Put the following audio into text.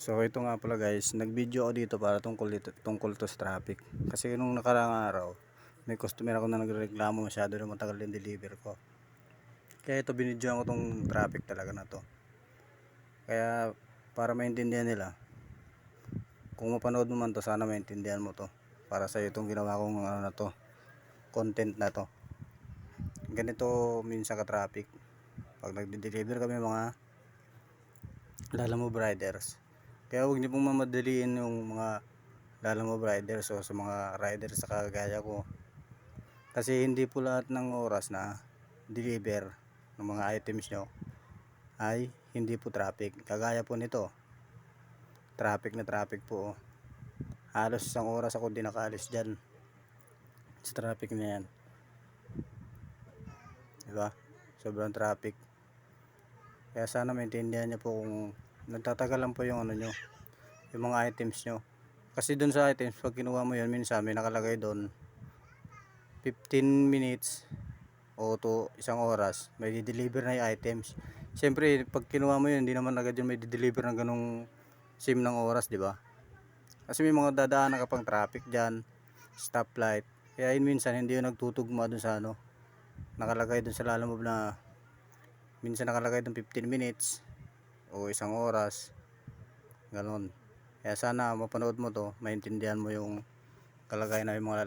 So ito nga pala guys, nag-video ako dito para tungkol to sa traffic. Kasi nung nakaraang araw, may customer ako na nagreklamo masyado na matagal yung deliver ko. Kaya ito binidyoan ko tong traffic talaga na to. Kaya para maintindihan nila, kung mapanood mo man to, sana maintindihan mo to. Para sa itong ginawa kong ano na to, content na to. Ganito minsan ka traffic. Pag nagde-deliver kami mga Lalamove riders. Kaya huwag niyo pong mamadaliin yung mga Lalamove riders o sa mga riders sa kagaya ko. Kasi hindi po lahat ng oras na deliver ng mga items nyo ay hindi po traffic. Kagaya po nito, traffic na traffic po. Halos isang oras ako din nakaalis dyan sa traffic na yan. Diba? Sobrang traffic. Kaya sana maintindihan nyo po kung nagtatagal lang po yung ano nyo, yung mga items nyo. Kasi dun sa items, pag kinuha mo yun, minsan may nakalagay dun 15 minutes o to isang oras, may di-deliver na yung items. Siyempre, pag kinuha mo yun, hindi naman agad yun may di-deliver ng ganung sim ng oras, di ba? Kasi may mga dadaanan ka pang traffic dyan, stoplight. Kaya yun minsan, hindi yun nagtutugma dun sa ano, nakalagay dun sa Lalamove na minsan nakalagay dun 15 minutes o isang oras, ganon. Kaya sana mapanood mo to, maintindihan mo yung kalagayan ng mga